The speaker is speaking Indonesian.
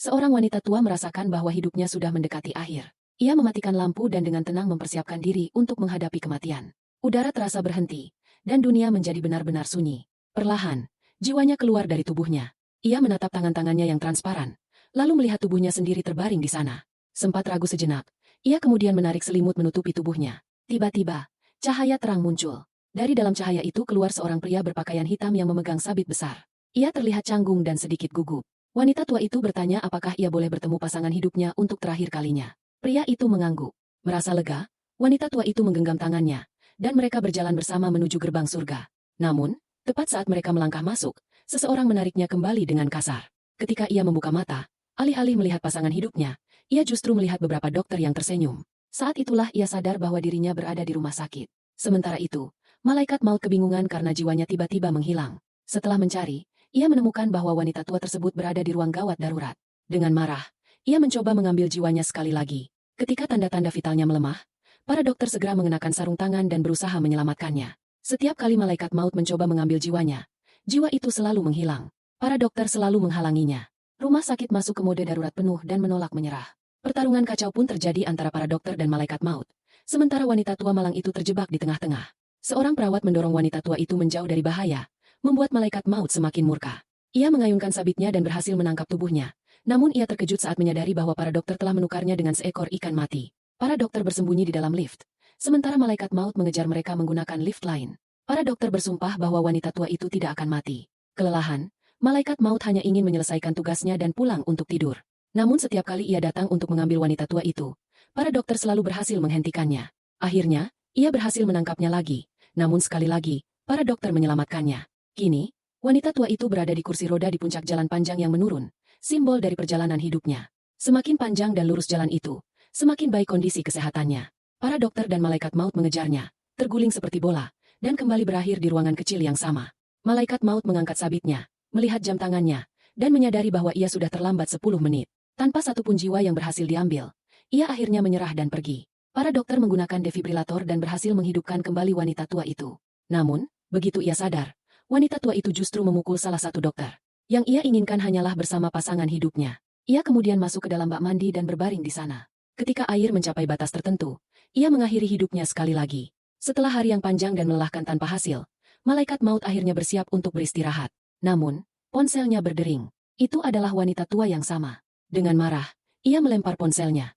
Seorang wanita tua merasakan bahwa hidupnya sudah mendekati akhir. Ia mematikan lampu dan dengan tenang mempersiapkan diri untuk menghadapi kematian. Udara terasa berhenti, dan dunia menjadi benar-benar sunyi. Perlahan, jiwanya keluar dari tubuhnya. Ia menatap tangan-tangannya yang transparan, lalu melihat tubuhnya sendiri terbaring di sana. Sempat ragu sejenak, ia kemudian menarik selimut menutupi tubuhnya. Tiba-tiba, cahaya terang muncul. Dari dalam cahaya itu keluar seorang pria berpakaian hitam yang memegang sabit besar. Ia terlihat canggung dan sedikit gugup. Wanita tua itu bertanya apakah ia boleh bertemu pasangan hidupnya untuk terakhir kalinya. Pria itu mengangguk. Merasa lega, wanita tua itu menggenggam tangannya, dan mereka berjalan bersama menuju gerbang surga. Namun, tepat saat mereka melangkah masuk, seseorang menariknya kembali dengan kasar. Ketika ia membuka mata, alih-alih melihat pasangan hidupnya, ia justru melihat beberapa dokter yang tersenyum. Saat itulah ia sadar bahwa dirinya berada di rumah sakit. Sementara itu, malaikat maut kebingungan karena jiwanya tiba-tiba menghilang. Setelah mencari, ia menemukan bahwa wanita tua tersebut berada di ruang gawat darurat. Dengan marah, ia mencoba mengambil jiwanya sekali lagi. Ketika tanda-tanda vitalnya melemah, para dokter segera mengenakan sarung tangan dan berusaha menyelamatkannya. Setiap kali malaikat maut mencoba mengambil jiwanya, jiwa itu selalu menghilang. Para dokter selalu menghalanginya. Rumah sakit masuk ke mode darurat penuh dan menolak menyerah. Pertarungan kacau pun terjadi antara para dokter dan malaikat maut. Sementara wanita tua malang itu terjebak di tengah-tengah. Seorang perawat mendorong wanita tua itu menjauh dari bahaya, membuat malaikat maut semakin murka. Ia mengayunkan sabitnya dan berhasil menangkap tubuhnya. Namun ia terkejut saat menyadari bahwa para dokter telah menukarnya dengan seekor ikan mati. Para dokter bersembunyi di dalam lift. Sementara malaikat maut mengejar mereka menggunakan lift lain. Para dokter bersumpah bahwa wanita tua itu tidak akan mati. Kelelahan, malaikat maut hanya ingin menyelesaikan tugasnya dan pulang untuk tidur. Namun setiap kali ia datang untuk mengambil wanita tua itu, para dokter selalu berhasil menghentikannya. Akhirnya, ia berhasil menangkapnya lagi. Namun sekali lagi, para dokter menyelamatkannya. Kini, wanita tua itu berada di kursi roda di puncak jalan panjang yang menurun, simbol dari perjalanan hidupnya. Semakin panjang dan lurus jalan itu, semakin baik kondisi kesehatannya. Para dokter dan malaikat maut mengejarnya, terguling seperti bola, dan kembali berakhir di ruangan kecil yang sama. Malaikat maut mengangkat sabitnya, melihat jam tangannya, dan menyadari bahwa ia sudah terlambat 10 menit. Tanpa satupun jiwa yang berhasil diambil, ia akhirnya menyerah dan pergi. Para dokter menggunakan defibrilator dan berhasil menghidupkan kembali wanita tua itu. Namun, begitu ia sadar, wanita tua itu justru memukul salah satu dokter. Yang ia inginkan hanyalah bersama pasangan hidupnya. Ia kemudian masuk ke dalam bak mandi dan berbaring di sana. Ketika air mencapai batas tertentu, ia mengakhiri hidupnya sekali lagi. Setelah hari yang panjang dan melelahkan tanpa hasil, malaikat maut akhirnya bersiap untuk beristirahat. Namun, ponselnya berdering. Itu adalah wanita tua yang sama. Dengan marah, ia melempar ponselnya.